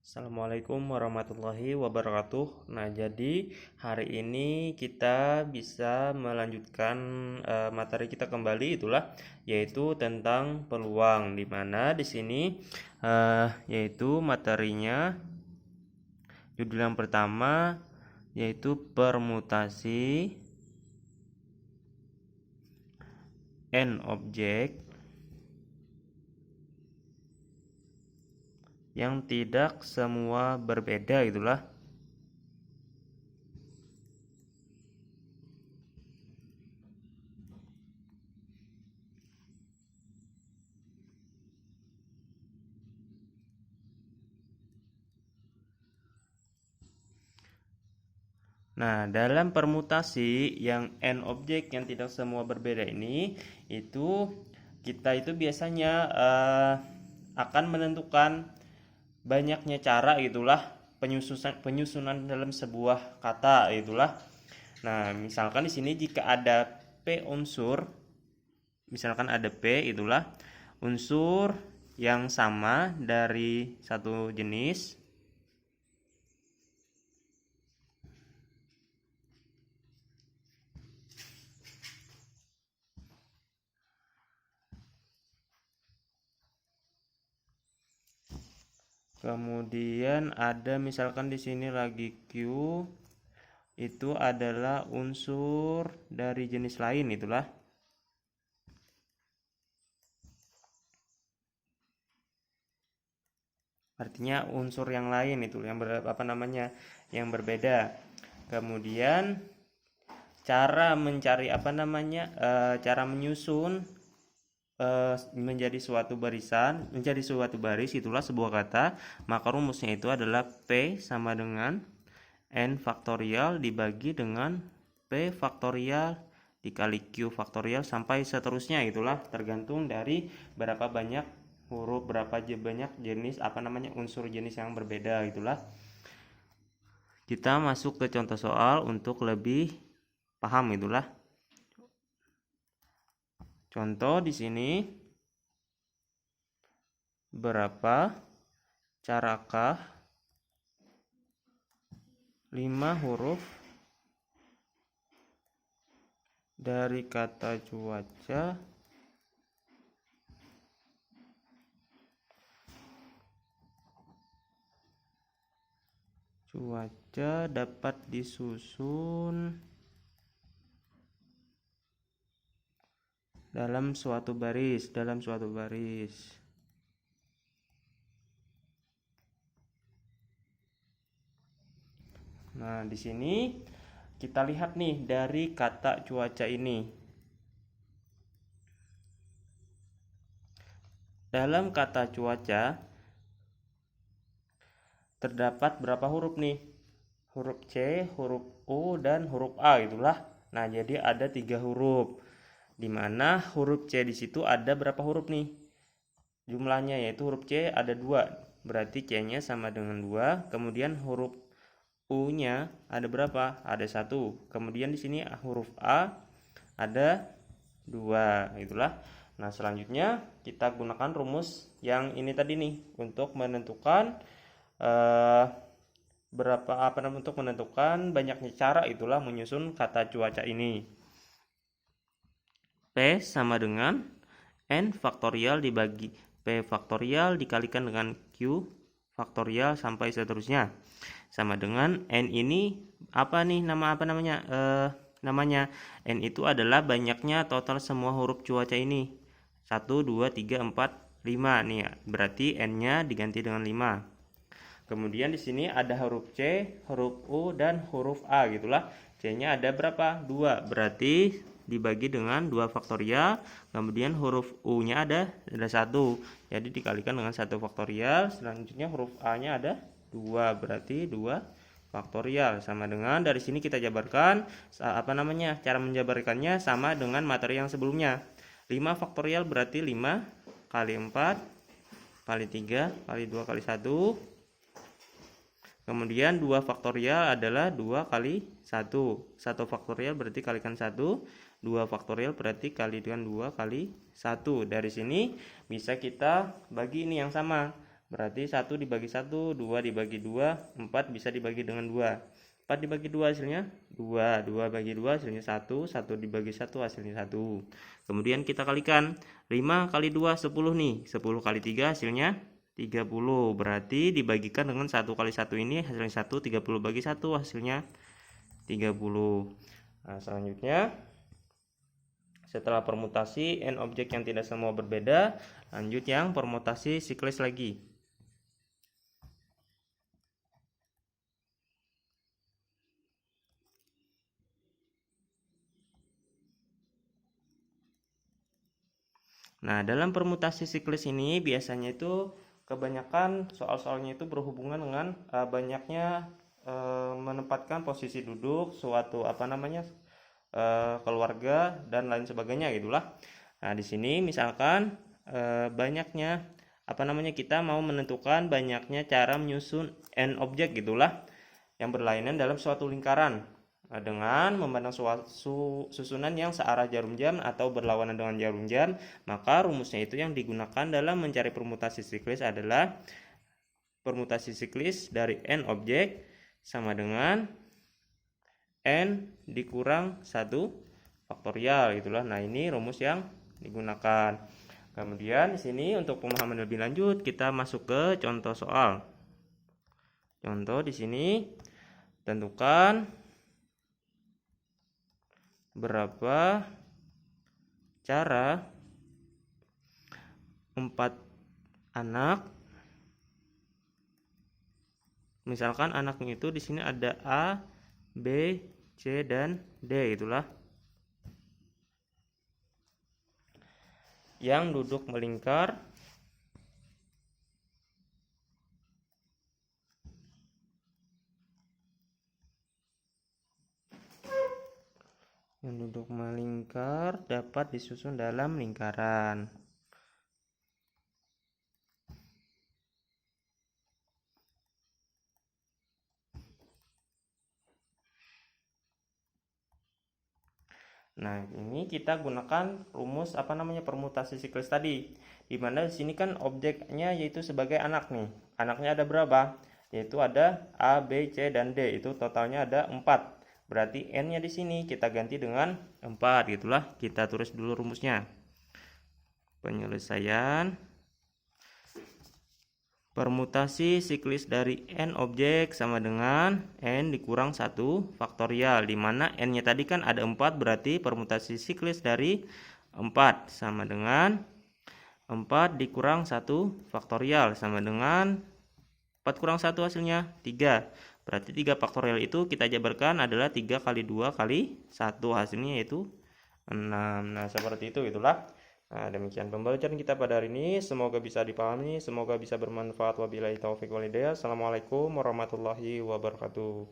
Assalamualaikum warahmatullahi wabarakatuh. Nah, jadi hari ini kita bisa melanjutkan materi kita kembali itulah yaitu tentang peluang di mana di sini yaitu materinya judul yang pertama yaitu permutasi n objek yang tidak semua berbeda itulah. Nah, dalam permutasi yang n objek yang tidak semua berbeda ini, itu kita itu biasanya akan menentukan banyaknya cara itulah penyusunan dalam sebuah kata itulah. Nah, misalkan di sini jika ada p unsur, misalkan ada p itulah unsur yang sama dari satu jenis. Kemudian ada misalkan di sini lagi Q itu adalah unsur dari jenis lain itulah. Artinya unsur yang lain itu yang yang berbeda. Kemudian cara mencari cara menyusun menjadi suatu baris itulah sebuah kata, maka rumusnya itu adalah P sama dengan N faktorial dibagi dengan P faktorial dikali Q faktorial sampai seterusnya itulah, tergantung dari berapa banyak huruf, berapa banyak jenis unsur jenis yang berbeda itulah. Kita masuk ke contoh soal untuk lebih paham itulah. Contoh di sini, berapa carakah 5 huruf dari kata cuaca dapat disusun dalam suatu baris. Nah, di sini kita lihat nih dari kata cuaca ini. Dalam kata cuaca terdapat berapa huruf nih? Huruf C, huruf U, dan huruf A itulah. Nah, jadi ada 3 huruf. Di mana huruf C di situ ada berapa huruf nih? Jumlahnya yaitu huruf C ada 2. Berarti C-nya sama dengan 2. Kemudian huruf U-nya ada berapa? Ada 1. Kemudian di sini huruf A ada 2. Itulah. Nah, selanjutnya kita gunakan rumus yang ini tadi nih untuk menentukan untuk menentukan banyaknya cara itulah menyusun kata cuaca ini. P sama dengan N faktorial dibagi P faktorial dikalikan dengan Q faktorial sampai seterusnya. Sama dengan N ini namanya N itu adalah banyaknya total semua huruf cuaca ini. 1, 2, 3, 4, 5 nih ya. Berarti N-nya diganti dengan 5. Kemudian di sini ada huruf C, huruf U, dan huruf A gitulah. C-nya ada berapa? 2. Berarti dibagi dengan 2 faktorial. Kemudian huruf U-nya ada 1. Jadi dikalikan dengan 1 faktorial. Selanjutnya huruf A-nya ada 2. Berarti 2 faktorial sama dengan dari sini kita jabarkan cara menjabarkannya sama dengan materi yang sebelumnya. 5 faktorial berarti 5 kali 4 kali 3 kali 2 kali 1. Kemudian 2 faktorial adalah 2 kali 1. 1 faktorial berarti kalikan 1. 2 faktorial berarti kali dengan 2 kali 1. Dari sini bisa kita bagi ini yang sama. berarti 1 dibagi 1, 2 dibagi 2, 4 bisa dibagi dengan 2. 4 dibagi 2 hasilnya 2, 2 bagi 2 hasilnya 1, 1 dibagi 1 hasilnya 1. Kemudian kita kalikan, 5 kali 2 10 nih, 10 kali 3 hasilnya 30, berarti dibagikan dengan 1 kali 1 ini hasilnya 1, 30 bagi 1 hasilnya 30. Nah, selanjutnya setelah permutasi n objek yang tidak semua berbeda, lanjut yang permutasi siklis lagi. Nah, dalam permutasi siklis ini biasanya itu kebanyakan soal-soalnya itu berhubungan dengan banyaknya menempatkan posisi duduk suatu keluarga dan lain sebagainya gitulah. Nah, di sini misalkan banyaknya kita mau menentukan banyaknya cara menyusun n objek gitulah yang berlainan dalam suatu lingkaran dengan memandang susunan yang searah jarum jam atau berlawanan dengan jarum jam, maka rumusnya itu yang digunakan dalam mencari permutasi siklis adalah permutasi siklis dari n objek sama dengan n dikurang 1 faktorial gitulah. Nah, ini rumus yang digunakan. Kemudian di sini untuk pemahaman lebih lanjut kita masuk ke contoh soal. Contoh di sini tentukan berapa cara 4 anak. Misalkan anaknya itu di sini ada A, B, C dan D itulah. Yang duduk melingkar dapat disusun dalam lingkaran. Nah, ini kita gunakan rumus permutasi siklis tadi. Di mana di sini kan objeknya yaitu sebagai anak nih. Anaknya ada berapa? Yaitu ada A, B, C dan D. Itu totalnya ada 4. Berarti n-nya di sini kita ganti dengan 4 gitulah. Kita tulis dulu rumusnya. Penyelesaian permutasi siklis dari n objek sama dengan n dikurang 1 faktorial, di mana n-nya tadi kan ada 4, berarti permutasi siklis dari 4 sama dengan 4 dikurang 1 faktorial sama dengan 4 kurang 1 hasilnya 3. Berarti 3 faktorial itu kita jabarkan adalah 3 kali 2 kali 1, hasilnya yaitu 6. Nah, seperti itu itulah. Nah, demikian pembelajaran kita pada hari ini. Semoga bisa dipahami, semoga bisa bermanfaat. Wabillahi taufiq wal hidayah. Assalamualaikum warahmatullahi wabarakatuh.